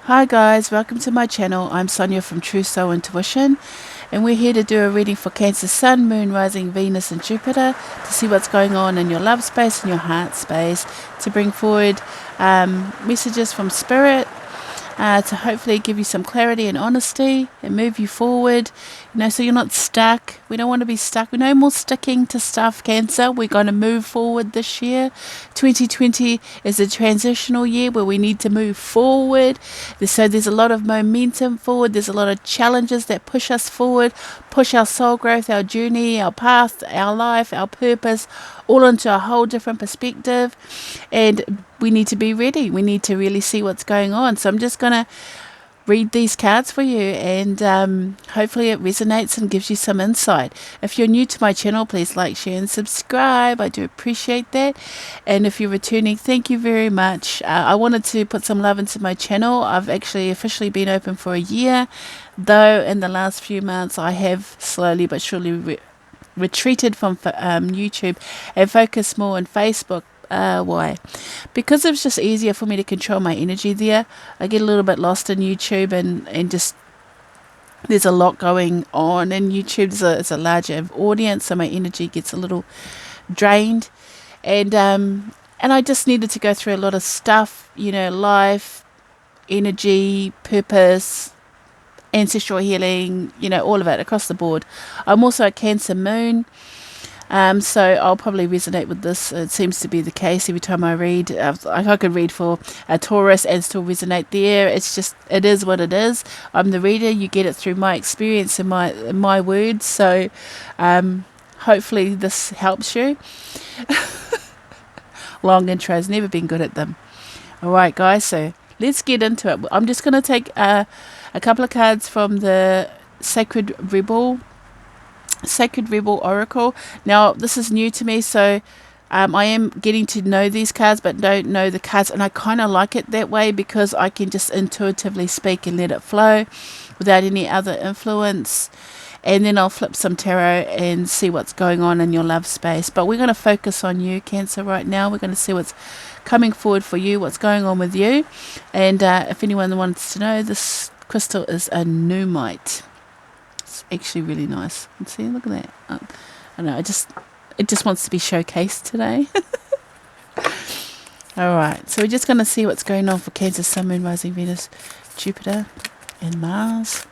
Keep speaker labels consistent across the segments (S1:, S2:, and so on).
S1: Hi guys, welcome to my channel. I'm Sonia from Truesoulintuition, and we're here to do a reading for Cancer Sun, Moon, Rising, Venus and Jupiter to see what's going on in your love space and your heart space, to bring forward messages from Spirit, to hopefully give you some clarity and honesty and move you forward, so you're not stuck. We don't want to be stuck. We're no more sticking to stuff, Cancer. We're going to move forward this year. 2020 is a transitional year where we need to move forward. So there's a lot of momentum forward. There's a lot of challenges that push us forward, push our soul growth, our journey, our path, our life, our purpose, all into a whole different perspective. And we need to be ready. We need to really see what's going on. So I'm just going to read these cards for you, and hopefully it resonates and gives you some insight. If you're new to my channel, please like, share and subscribe. I do appreciate that. And if you're returning, thank you very much. I wanted to put some love into my channel. I've actually officially been open for a year, though in the last few months I have slowly but surely retreated from YouTube and focused more on Facebook. Why? Because it was just easier for me to control my energy there. I get a little bit lost in YouTube, and just there's a lot going on in YouTube. It's a larger audience, so my energy gets a little drained, and I just needed to go through a lot of stuff, life, energy, purpose, ancestral healing, all of it across the board. I'm also a Cancer Moon. So I'll probably resonate with this. It seems to be the case every time I read. I could read for a Taurus and still resonate there. It is what it is. I'm the reader. You get it through my experience and my words. So hopefully this helps you. Long intros, never been good at them. All right, guys. So let's get into it. I'm just going to take a couple of cards from the Sacred Rebel Oracle. Now this is new to me, so I am getting to know these cards but don't know the cards, and I kind of like it that way because I can just intuitively speak and let it flow without any other influence. And then I'll flip some tarot and see what's going on in your love space. But we're going to focus on you, Cancer, right now. We're going to see what's coming forward for you, what's going on with you. And if anyone wants to know, this crystal is a Numite. Actually really nice. See, look at that. I don't know, it just wants to be showcased today. Alright, so we're just going to see what's going on for Cancer, Sun, Moon, Rising, Venus, Jupiter and Mars,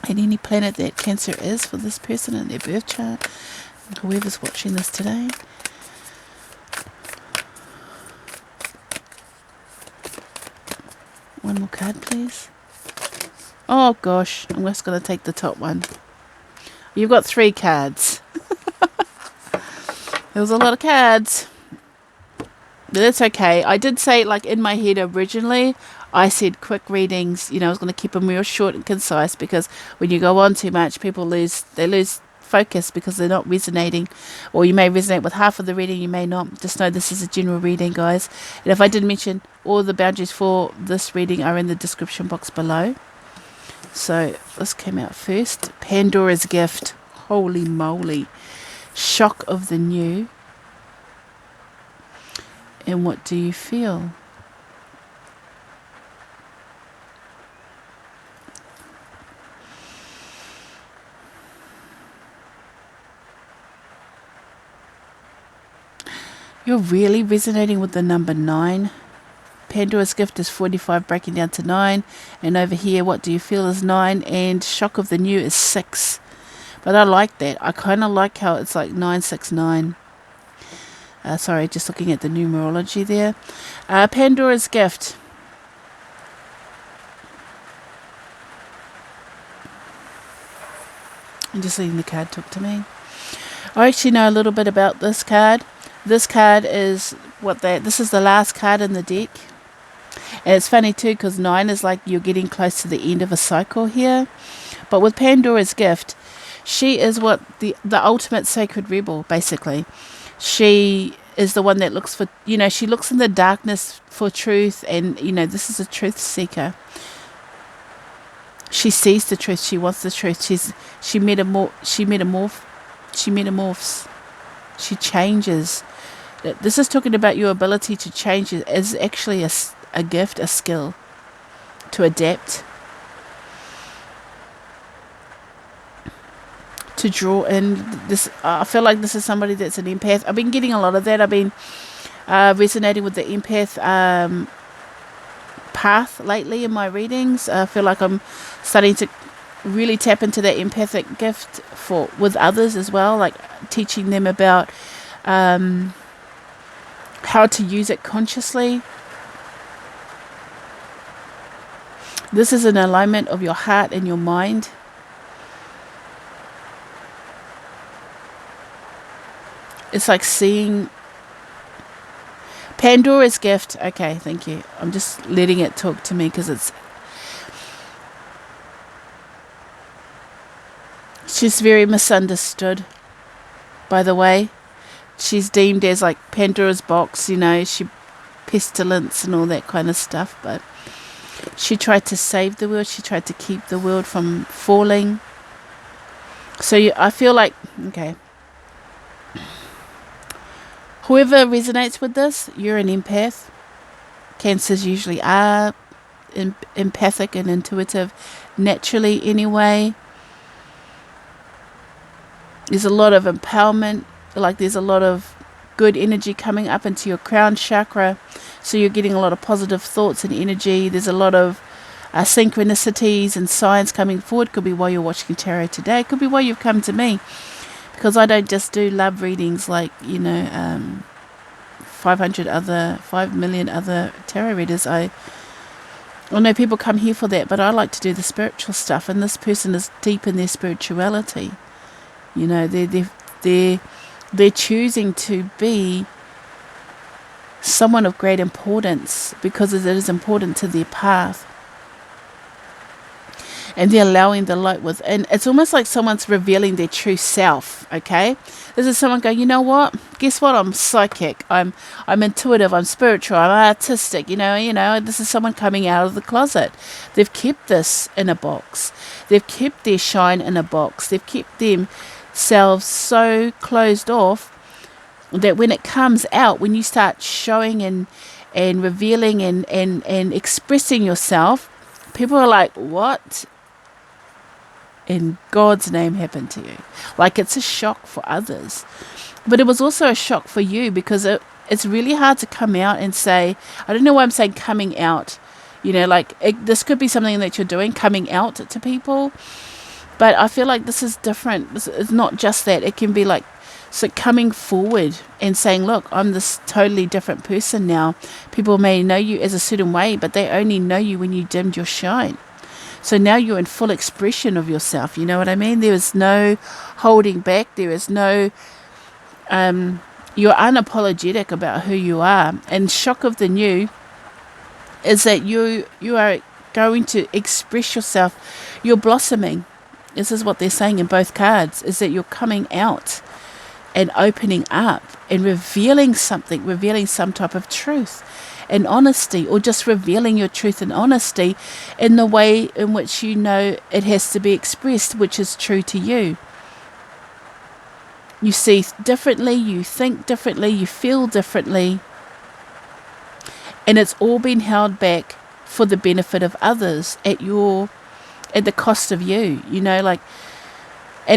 S1: and any planet that Cancer is for this person in their birth chart, whoever's watching this today. One more card, please. Oh gosh, I'm just going to take the top one. You've got 3 cards. There was a lot of cards. But that's okay. I did say, like, in my head originally, I said quick readings. I was going to keep them real short and concise, because when you go on too much, people lose focus because they're not resonating. Or you may resonate with half of the reading, you may not. Just know this is a general reading, guys. And if I didn't mention, all the boundaries for this reading are in the description box below. So this came out first. Pandora's Gift. Holy moly. Shock of the new. And what do you feel? You're really resonating with the number 9. Pandora's Gift is 45 breaking down to 9, and over here what do you feel is 9, and Shock of the New is 6. But I like that. I kind of like how it's like 969. Sorry, just looking at the numerology there. Pandora's Gift. I'm just letting the card talk to me. I actually know a little bit about this card. This card is this is the last card in the deck. And it's funny too, because 9 is like you're getting close to the end of a cycle here. But with Pandora's Gift, she is what the ultimate sacred rebel, basically. She is the one that looks for, she looks in the darkness for truth, and, this is a truth seeker. She sees the truth. She wants the truth. She metamorphs. She changes. This is talking about your ability to change. It is actually a gift, a skill. to adapt, to draw in this. I feel like this is somebody that's an empath. I've been getting a lot of that. I've been resonating with the empath path lately in my readings. I feel like I'm starting to really tap into that empathic gift with others as well, like teaching them about how to use it consciously. This is an alignment of your heart and your mind. It's like seeing Pandora's gift. Okay, thank you. I'm just letting it talk to me because she's very misunderstood, by the way. She's deemed as like Pandora's box, she pestilence and all that kind of stuff, but she tried to save the world. She tried to keep the world from falling. So I feel like, okay, whoever resonates with this, you're an empath. Cancers usually are empathic and intuitive naturally anyway. There's a lot of empowerment, like there's a lot of good energy coming up into your crown chakra. So you're getting a lot of positive thoughts and energy. There's a lot of synchronicities and signs coming forward. Could be why you're watching tarot today. Could be why you've come to me. Because I don't just do love readings like, 5 million other tarot readers. I know people come here for that, but I like to do the spiritual stuff. And this person is deep in their spirituality. They're choosing to be someone of great importance because it is important to their path. And they're allowing the light within. It's almost like someone's revealing their true self, okay? This is someone going, you know what? Guess what? I'm psychic. I'm intuitive. I'm spiritual. I'm artistic. This is someone coming out of the closet. They've kept this in a box. They've kept their shine in a box. They've kept themselves so closed off that when it comes out, when you start showing and revealing and expressing yourself, people are like, what in God's name happened to you? Like, it's a shock for others. But it was also a shock for you because it's really hard to come out and say, I don't know why I'm saying coming out. This could be something that you're doing, coming out to people. But I feel like this is different. It's not just that. It can be like, so coming forward and saying, look, I'm this totally different person now. People may know you as a certain way, but they only know you when you dimmed your shine. So now you're in full expression of yourself. You know what I mean? There is no holding back. There is no, you're unapologetic about who you are. And shock of the new is that you are going to express yourself. You're blossoming. This is what they're saying in both cards, is that you're coming out and opening up and revealing something, revealing some type of truth and honesty, or just revealing your truth and honesty in the way in which it has to be expressed, which is true to you. You see differently, you think differently, you feel differently, and it's all been held back for the benefit of others at the cost of you, and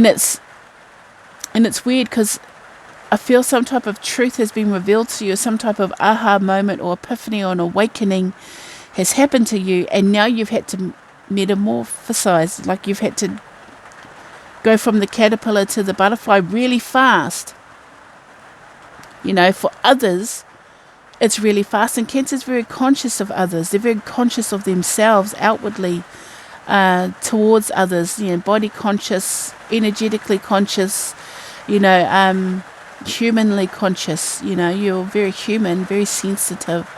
S1: it's weird because I feel some type of truth has been revealed to you, some type of aha moment or epiphany or an awakening has happened to you, and now you've had to metamorphosize, like you've had to go from the caterpillar to the butterfly really fast. For others, it's really fast, and Cancer's very conscious of others. They're very conscious of themselves outwardly towards others, body conscious, energetically conscious, humanly conscious. You're very human, very sensitive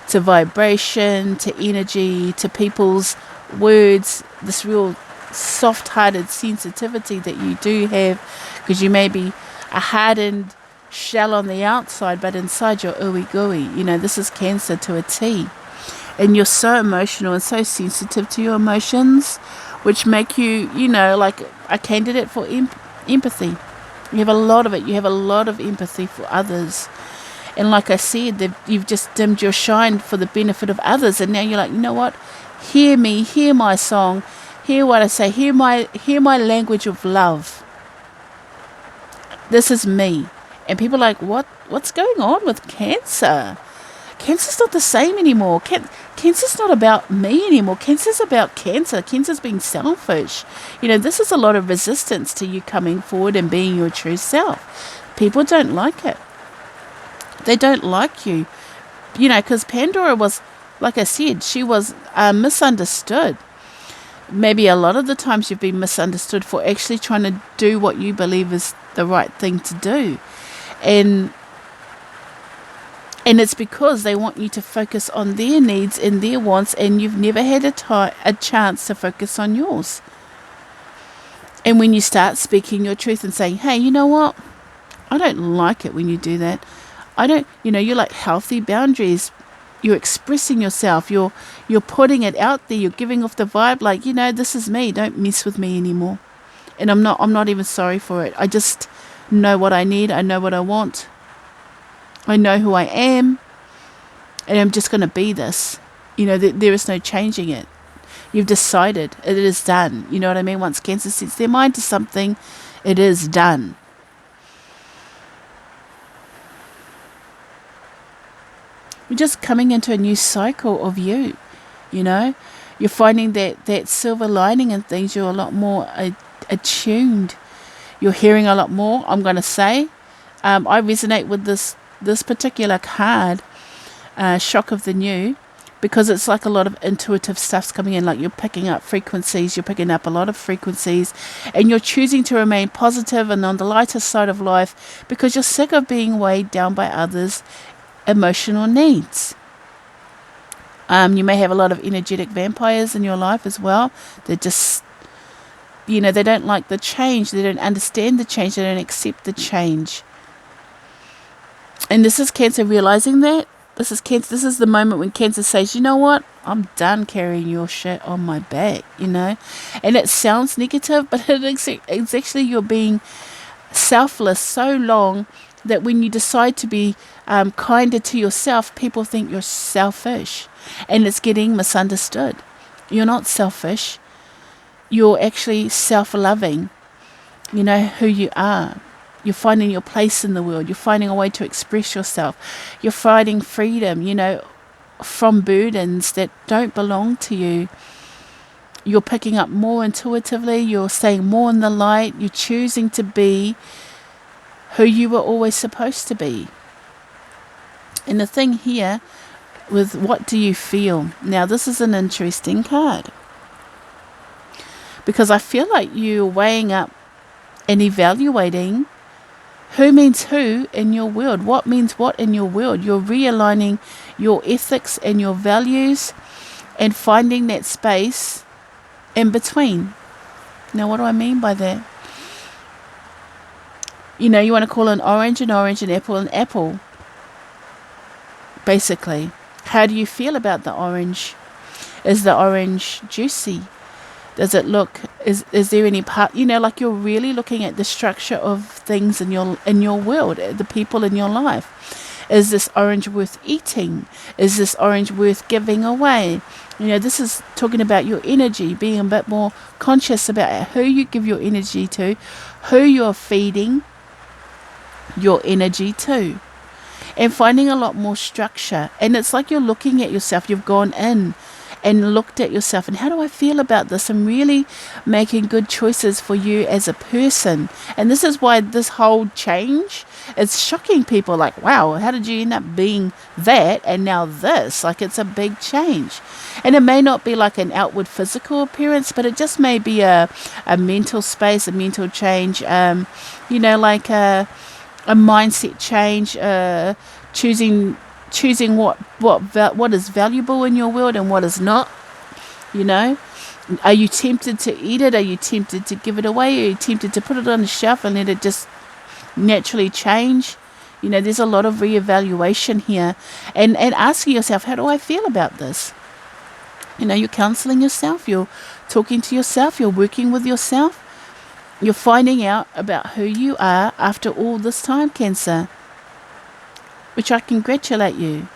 S1: to vibration, to energy, to people's words, this real soft-hearted sensitivity that you do have, because you may be a hardened shell on the outside, but inside you're ooey gooey. This is Cancer to a T. And you're so emotional and so sensitive to your emotions, which make you, like a candidate for empathy. You have a lot of it. You have a lot of empathy for others. And like I said, you've just dimmed your shine for the benefit of others. And now you're like, you know what? Hear me, hear my song, hear what I say, hear my language of love. This is me. And people are like, what's going on with Cancer? Cancer's not the same anymore. Cancer's not about me anymore. Cancer's about Cancer. Cancer's being selfish. This is a lot of resistance to you coming forward and being your true self. People don't like it. They don't like you. Because Pandora was, like I said, she was misunderstood. Maybe a lot of the times you've been misunderstood for actually trying to do what you believe is the right thing to do. And it's because they want you to focus on their needs and their wants, and you've never had a chance to focus on yours. And when you start speaking your truth and saying, hey, you know what? I don't like it when you do that. You're like healthy boundaries. You're expressing yourself. You're putting it out there. You're giving off the vibe like, this is me. Don't mess with me anymore. And I'm not even sorry for it. I just know what I need. I know what I want. I know who I am. And I'm just going to be this. There is no changing it. You've decided. It is done. You know what I mean? Once Cancer sets their mind to something, it is done. You're just coming into a new cycle of you. You're finding that silver lining in things. You're a lot more attuned. You're hearing a lot more, I'm going to say. I resonate with this particular card, Shock of the New, because it's like a lot of intuitive stuff's coming in, like you're picking up frequencies, you're picking up a lot of frequencies, and you're choosing to remain positive and on the lighter side of life because you're sick of being weighed down by others' emotional needs. You may have a lot of energetic vampires in your life as well. They're just, they don't like the change. They don't understand the change. They don't accept the change. And this is Cancer realizing that. This is Cancer. This is the moment when Cancer says, you know what? I'm done carrying your shit on my back, And it sounds negative, but it's actually you're being selfless so long that when you decide to be kinder to yourself, people think you're selfish. And it's getting misunderstood. You're not selfish. You're actually self-loving. You know who you are. You're finding your place in the world. You're finding a way to express yourself. You're finding freedom, from burdens that don't belong to you. You're picking up more intuitively. You're staying more in the light. You're choosing to be who you were always supposed to be. And the thing here with what do you feel? Now, this is an interesting card. Because I feel like you're weighing up and evaluating who means who in your world. What means what in your world. You're realigning your ethics and your values and finding that space in between. Now, what do I mean by that? You want to call an orange, an apple. Basically. How do you feel about the orange? Is the orange juicy? Does it look, is there any part, like you're really looking at the structure of things in your world, the people in your life. Is this orange worth eating? Is this orange worth giving away? This is talking about your energy, being a bit more conscious about who you give your energy to, who you're feeding your energy to, and finding a lot more structure. And it's like you're looking at yourself. You've gone in and looked at yourself, and how do I feel about this? I'm really making good choices for you as a person. And this is why this whole change is shocking people. Like, wow, how did you end up being that and now this? Like, it's a big change. And it may not be like an outward physical appearance, but it just may be a mental space, a mental change, like a mindset change, choosing what is valuable in your world and what is not. Are you tempted to eat it? Are you tempted to give it away? Are you tempted to put it on the shelf and let it just naturally change? There's a lot of reevaluation here, and asking yourself, how do I feel about this? You're counseling yourself, you're talking to yourself, you're working with yourself, you're finding out about who you are after all this time, Cancer, which I congratulate you.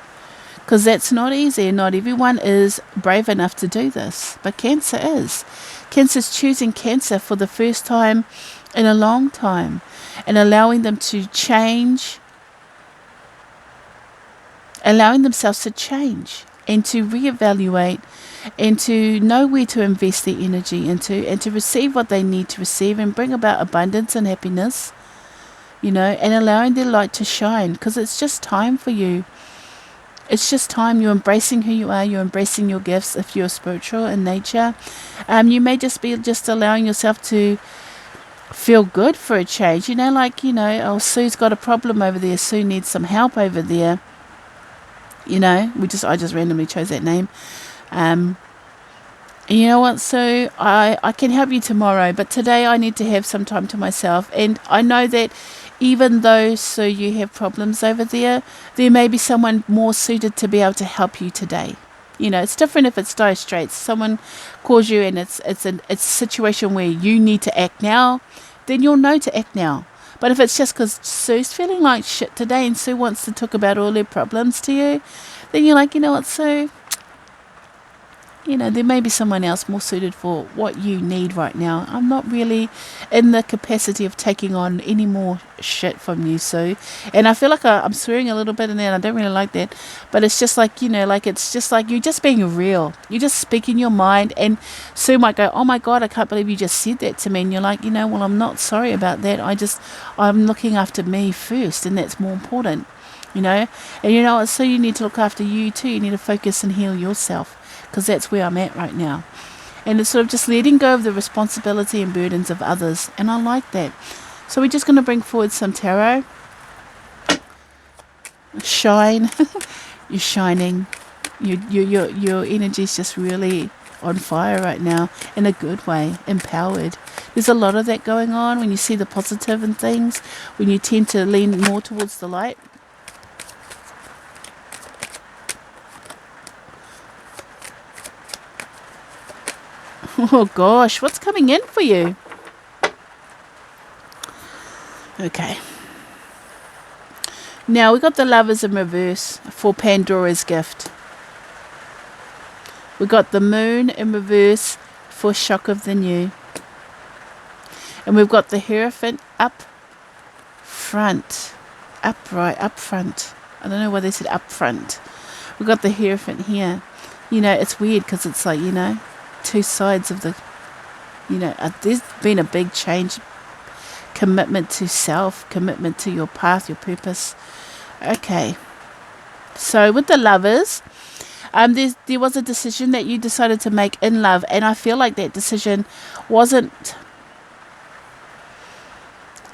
S1: because that's not easy, and not everyone is brave enough to do this. But Cancer is. Cancer's choosing Cancer for the first time in a long time, and allowing them to change, allowing themselves to change and to reevaluate and to know where to invest their energy into, and to receive what they need to receive and bring about abundance and happiness, and allowing their light to shine, because it's just time for you. It's just time. You're embracing who you are. You're embracing your gifts if you're spiritual in nature. You may just be just allowing yourself to feel good for a change. Oh, Sue's got a problem over there. Sue needs some help over there. I just randomly chose that name. And you know what, Sue? I can help you tomorrow, but today I need to have some time to myself. And I know that even though, Sue, you have problems over there may be someone more suited to be able to help you today. It's different if it's dire straits. Someone calls you and it's a situation where you need to act now, then you'll know to act now. But if it's just because Sue's feeling like shit today and Sue wants to talk about all her problems to you, then you're like, you know what, Sue? There may be someone else more suited for what you need right now. I'm not really in the capacity of taking on any more shit from you, Sue. And I feel like I'm swearing a little bit in there, and I don't really like that. But it's just like, it's just like you're just being real. You just speaking your mind, and Sue might go, oh my God, I can't believe you just said that to me. And you're like, well, I'm not sorry about that. I'm looking after me first, and that's more important, And so you need to look after you too. You need to focus and heal yourself, because that's where I'm at right now. And it's sort of just letting go of the responsibility and burdens of others. And I like that. So we're just going to bring forward some tarot. Shine. You're shining. Your energy's just really on fire right now, in a good way, empowered. There's a lot of that going on when you see the positive in things, when you tend to lean more towards the light. Oh gosh, what's coming in for you? Okay. Now we got the Lovers in reverse for Pandora's gift. We got the Moon in reverse for Shock of the New. And we've got the Hierophant up front. Upright, up front. I don't know why they said up front. We've got the Hierophant here. It's weird because it's like, two sides of the, there's been a big change, commitment to self, commitment to your path, your purpose. Okay, so with the Lovers, there was a decision that you decided to make in love, and I feel like that decision wasn't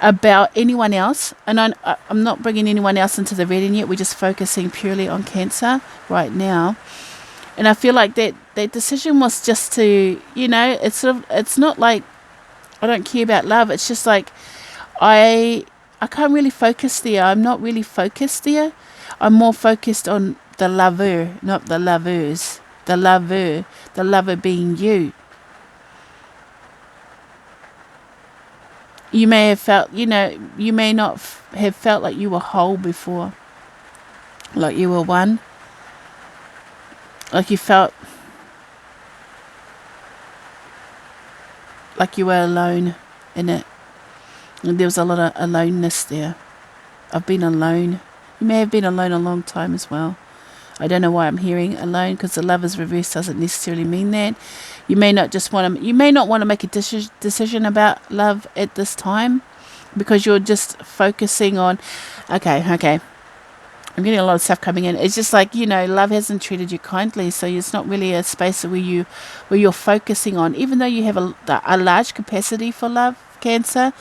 S1: about anyone else, and I'm not bringing anyone else into the reading yet. We're just focusing purely on Cancer right now. And I feel like that decision was just to, it's not like I don't care about love. It's just like I can't really focus there. I'm not really focused there. I'm more focused on the lover, not the lovers. The lover being you. You may have felt, you may not have felt like you were whole before. Like you were one. Like you felt like you were alone in it. And there was a lot of aloneness there. I've been alone. You may have been alone a long time as well. I don't know why I'm hearing alone, because the Lovers reverse doesn't necessarily mean that. You may not want to make a decision about love at this time, because you're just focusing on, okay. I'm getting a lot of stuff coming in. It's just like, love hasn't treated you kindly, so it's not really a space where you're focusing on, even though you have a large capacity for love, Cancer.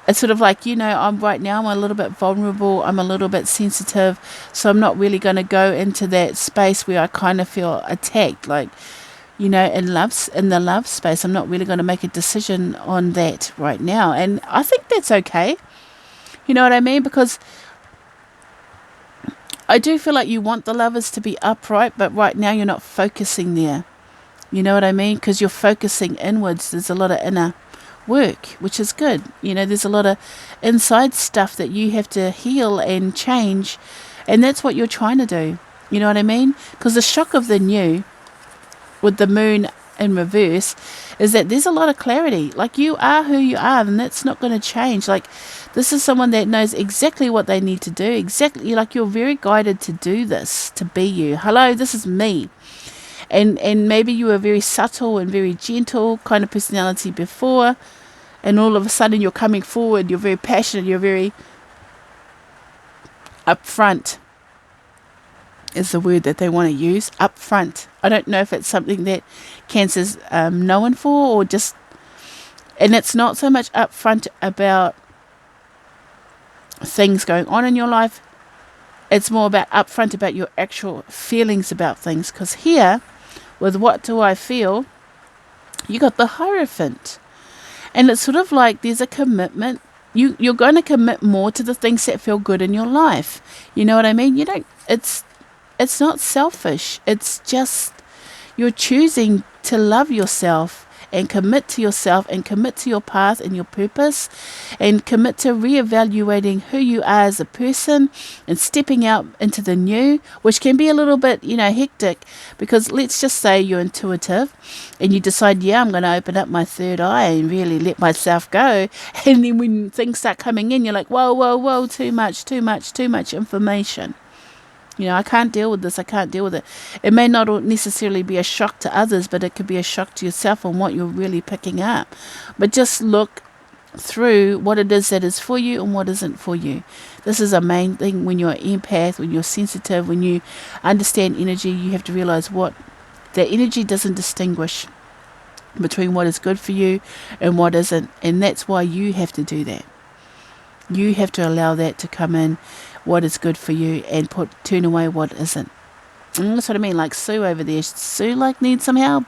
S1: It's sort of like, I'm a little bit vulnerable. I'm a little bit sensitive. So I'm not really going to go into that space where I kind of feel attacked. Like, in the love space, I'm not really going to make a decision on that right now. And I think that's okay. You know what I mean? Because I do feel like you want the Lovers to be upright, but right now you're not focusing there. You know what I mean? Because you're focusing inwards. There's a lot of inner work, which is good. There's a lot of inside stuff that you have to heal and change And that's what you're trying to do. You know what I mean? Because the shock of the new with the moon in reverse is that there's a lot of clarity. Like, you are who you are, and that's not going to change. Like, this is someone that knows exactly what they need to do. Exactly, like, you're very guided to do this, to be you. Hello, this is me. And maybe you were very subtle and very gentle kind of personality before, and all of a sudden you're coming forward, you're very passionate, you're very upfront is the word that they want to use. Upfront. I don't know if it's something that Cancer's known for, or just, and it's not so much upfront about things going on in your life. It's more about upfront about your actual feelings about things. Because here, with what do I feel, you got the Hierophant. And it's sort of like there's a commitment. You're going to commit more to the things that feel good in your life. You know what I mean? You don't, it's not selfish. It's just you're choosing to love yourself and commit to yourself and commit to your path and your purpose and commit to reevaluating who you are as a person and stepping out into the new, which can be a little bit, hectic, because let's just say you're intuitive and you decide, yeah, I'm going to open up my third eye and really let myself go. And then when things start coming in, you're like, whoa, too much information. I can't deal with this. I can't deal with it. It may not necessarily be a shock to others, but it could be a shock to yourself on what you're really picking up. But just look through what it is that is for you and what isn't for you. This is a main thing when you're an empath, when you're sensitive, when you understand energy. You have to realize what that energy doesn't distinguish between what is good for you and what isn't. And that's why you have to do that. You have to allow that to come in, what is good for you, and turn away what isn't. And that's what I mean. Like Sue over there. Sue needs some help.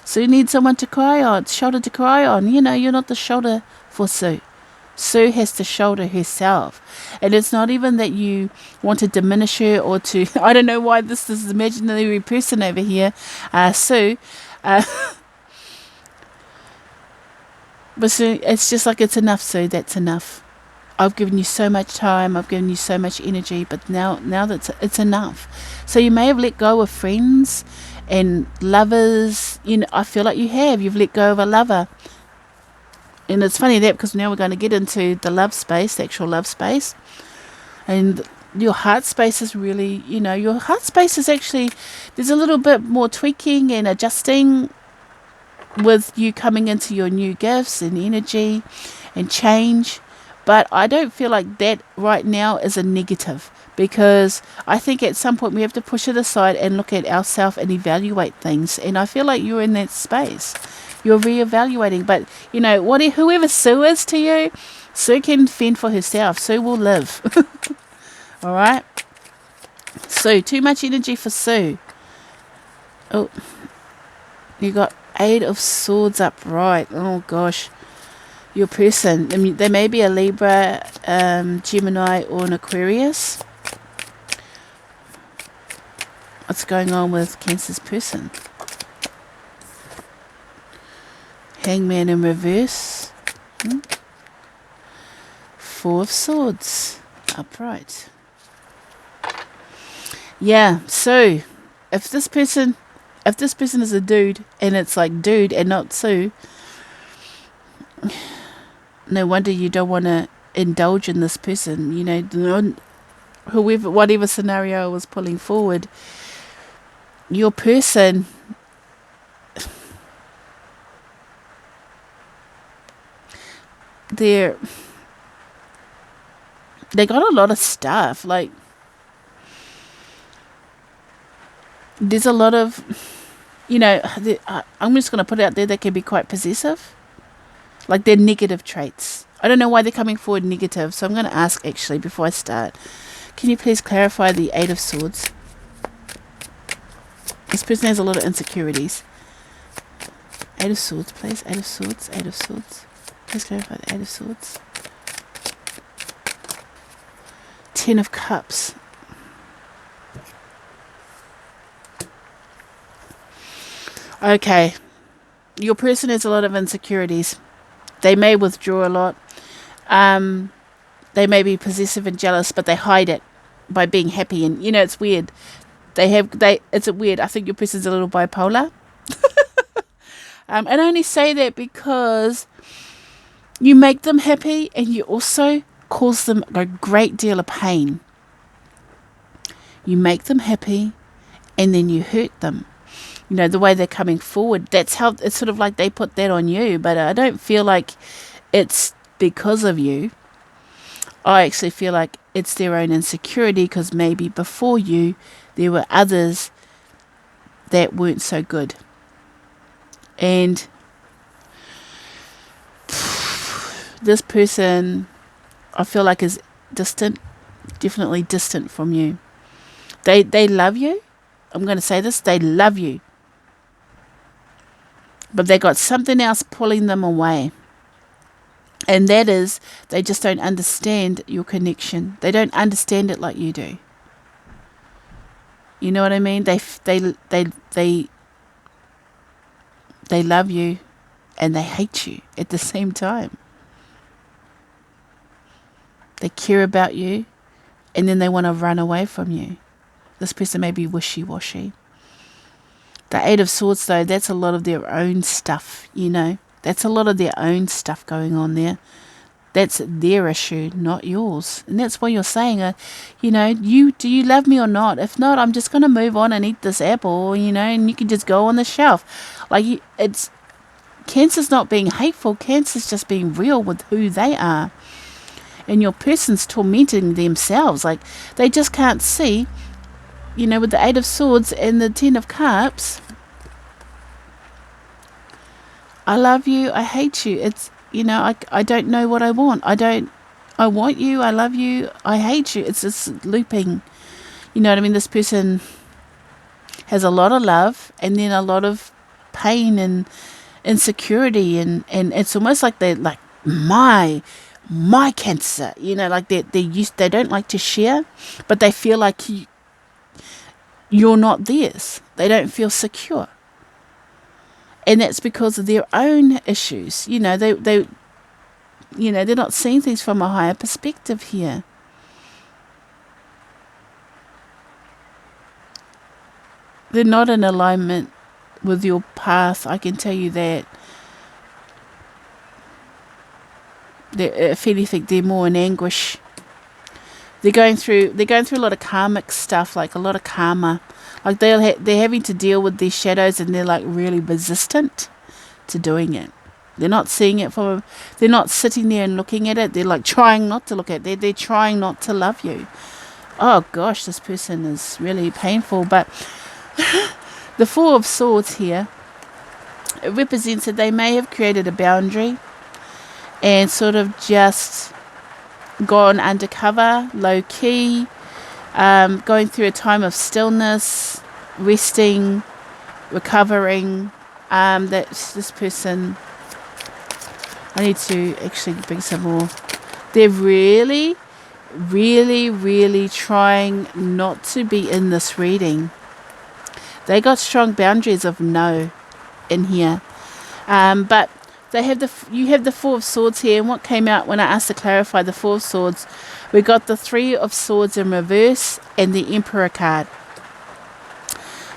S1: Sue needs someone to cry on, shoulder to cry on. You're not the shoulder for Sue. Sue has to shoulder herself. And it's not even that you want to diminish her or to, I don't know why this imaginary person over here, Sue. But Sue, it's just like, it's enough, Sue. That's enough. I've given you so much time, I've given you so much energy, but now that it's enough. So you may have let go of friends and lovers. I feel like you've let go of a lover. And it's funny that, because now we're going to get into the love space, the actual love space. And your heart space is really, your heart space is actually, there's a little bit more tweaking and adjusting with you coming into your new gifts and energy and change. But I don't feel like that right now is a negative, because I think at some point we have to push it aside and look at ourselves and evaluate things. And I feel like you're in that space. You're reevaluating. But, whoever Sue is to you, Sue can fend for herself. Sue will live. All right? Sue, too much energy for Sue. Oh, you got 8 of Swords upright. Oh, gosh. Your person, they may be a Libra, Gemini, or an Aquarius. What's going on with Cancer's person? Hangman in reverse. 4 of Swords upright. Yeah, so if this person is a dude, and it's like dude and not Sue, no wonder you don't want to indulge in this person. Whatever scenario I was pulling forward, your person, they got a lot of stuff. Like, there's a lot of, I'm just going to put it out there, they can be quite possessive. Like, they're negative traits. I don't know why they're coming forward negative, so I'm going to ask, actually, before I start. Can you please clarify the 8 of Swords? This person has a lot of insecurities. 8 of Swords, please. 8 of Swords. 8 of Swords. Please clarify the 8 of Swords. 10 of Cups. Okay. Your person has a lot of insecurities. They may withdraw a lot. They may be possessive and jealous, but they hide it. by being happy. And it's weird. It's weird. I think your person's a little bipolar. And I only say that because you make them happy and you also cause them a great deal of pain. You make them happy and then you hurt them. The way they're coming forward, that's how it's sort of like they put that on you. But I don't feel like it's because of you. I actually feel like it's their own insecurity, because maybe before you there were others that weren't so good. And this person, I feel like, is distant, definitely distant from you. They love you. I'm going to say this, they love you. But they got something else pulling them away. And that is, they just don't understand your connection. They don't understand it like you do. You know what I mean? They love you and they hate you at the same time. They care about you and then they want to run away from you. This person may be wishy-washy. The Eight of Swords, though, that's a lot of their own stuff, That's a lot of their own stuff going on there. That's their issue, not yours. And that's why you're saying, do you love me or not? If not, I'm just going to move on and eat this apple, and you can just go on the shelf. Cancer's not being hateful. Cancer's just being real with who they are. And your person's tormenting themselves. They just can't see, with the Eight of Swords and the Ten of Cups. I love you, I hate you. It's, I don't know what I want. I want you, I love you, I hate you. It's just looping. You know what I mean? This person has a lot of love and then a lot of pain and insecurity. And it's almost like they're like, my Cancer. They don't like to share, but they feel like you're not theirs. They don't feel secure. And that's because of their own issues. They're not seeing things from a higher perspective here. They're not in alignment with your path, I can tell you that. If anything, they're more in anguish. They're going through a lot of karmic stuff, like a lot of karma. Like they're having to deal with these shadows, and they're like really resistant to doing it. They're not seeing it they're not sitting there and looking at it. They're like trying not to look at it. They're trying not to love you. Oh gosh, this person is really painful. But the Four of Swords here, it represents that they may have created a boundary and sort of just gone undercover, low key, going through a time of stillness, resting, recovering. That's this person. I need to actually bring some more. They're really, really, really trying not to be in this reading. They got strong boundaries of no in here. But you have the Four of Swords here, and what came out when I asked to clarify the Four of Swords, we got the Three of Swords in reverse and the Emperor card.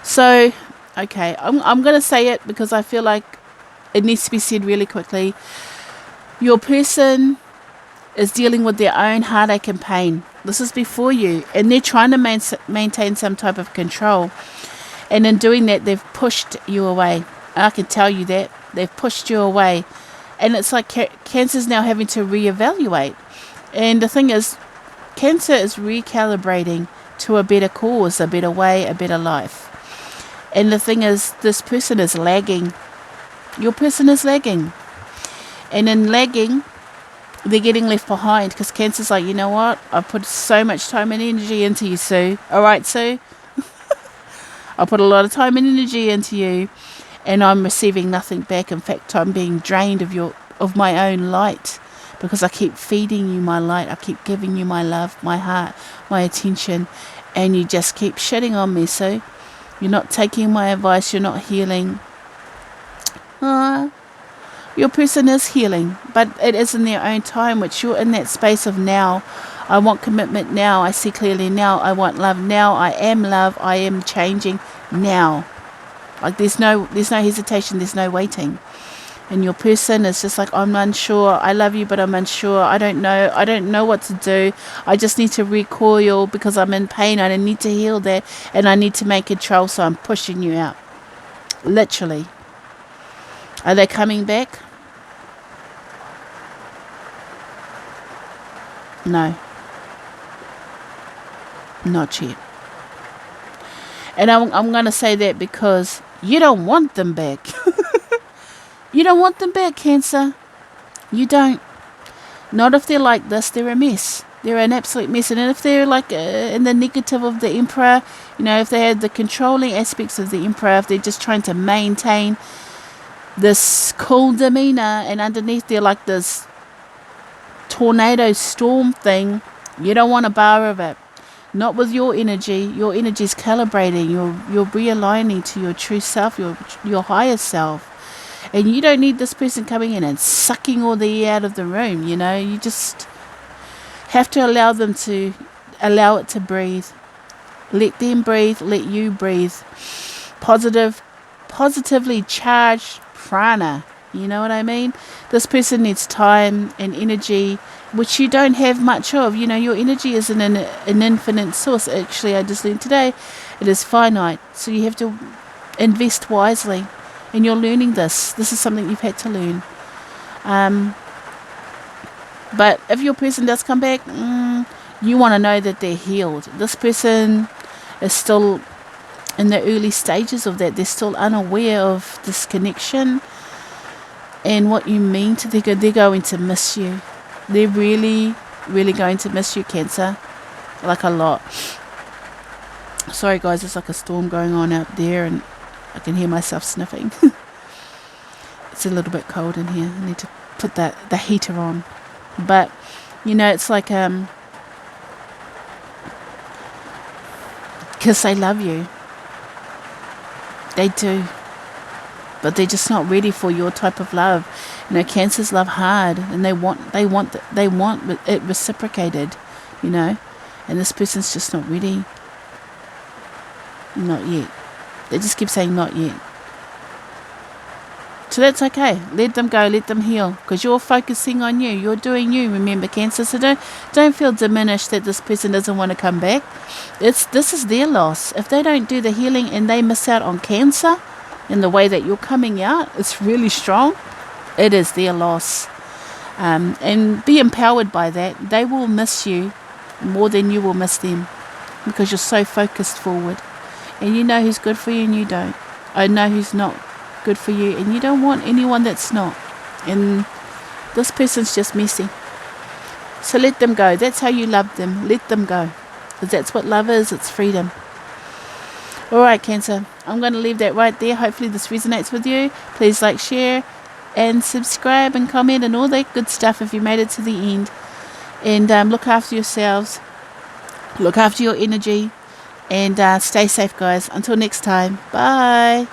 S1: So, okay, I'm going to say it because I feel like it needs to be said really quickly. Your person is dealing with their own heartache and pain. This is before you, and they're trying to maintain some type of control. And in doing that, they've pushed you away. I can tell you that. They've pushed you away. And it's like Cancer's now having to reevaluate. And the thing is, Cancer is recalibrating to a better cause, a better way, a better life. And the thing is, this person is lagging. Your person is lagging. And in lagging, they're getting left behind, because Cancer's like, you know what? I've put so much time and energy into you, Sue. All right, Sue? I put a lot of time and energy into you, and I'm receiving nothing back. In fact, I'm being drained of my own light, because I keep feeding you my light. I keep giving you my love, my heart, my attention, and you just keep shitting on me. So you're not taking my advice. You're not healing. Your person is healing, but it is in their own time, which you're in that space of now. I want commitment now. I see clearly now. I want love now. I am love. I am changing now. Like there's no hesitation. There's no waiting. And your person is just like, I'm unsure. I love you, but I'm unsure. I don't know. I don't know what to do. I just need to recoil because I'm in pain. I need to heal that. And I need to make control. So I'm pushing you out. Literally. Are they coming back? No. Not yet. And I'm going to say that because you don't want them back. You don't want them back, Cancer. You don't. Not if they're like this. They're a mess. They're an absolute mess. And if they're like in the negative of the Emperor, you know, if they have the controlling aspects of the Emperor, if they're just trying to maintain this cool demeanor and underneath they're like this tornado storm thing, you don't want a bar of it. Not with your energy. Your energy is calibrating. You're realigning to your true self, your higher self. And you don't need this person coming in and sucking all the air out of the room, you know. You just have to allow it to breathe. Let them breathe, let you breathe. Positively charged prana, you know what I mean? This person needs time and energy, which you don't have much of. You know, your energy is an infinite source. Actually, I just learned today, it is finite. So you have to invest wisely. And you're learning this. This is something you've had to learn. But if your person does come back, you want to know that they're healed. This person is still in the early stages of that. They're still unaware of this connection and what you mean to them. They're going to miss you. They're really, really going to miss you, Cancer. Like a lot. Sorry, guys. There's like a storm going on out there and I can hear myself sniffing. It's a little bit cold in here. I need to put the heater on. But, you know, it's like, because they love you. They do. But they're just not ready for your type of love. You know, Cancers love hard and they want it reciprocated, you know. And this person's just not ready. Not yet. They just keep saying not yet. So that's okay. Let them go. Let them heal. Because you're focusing on you. You're doing you. Remember, Cancer. So don't feel diminished that this person doesn't want to come back. This is their loss. If they don't do the healing and they miss out on Cancer in the way that you're coming out, it's really strong. It is their loss. And be empowered by that. They will miss you more than you will miss them. Because you're so focused forward. And you know who's good for you and you don't. I know who's not good for you and you don't want anyone that's not. And this person's just messy. So let them go. That's how you love them. Let them go. Because that's what love is. It's freedom. Alright, Cancer. I'm going to leave that right there. Hopefully this resonates with you. Please like, share and subscribe and comment and all that good stuff if you made it to the end. And look after yourselves. Look after your energy. And stay safe, guys. Until next time. Bye.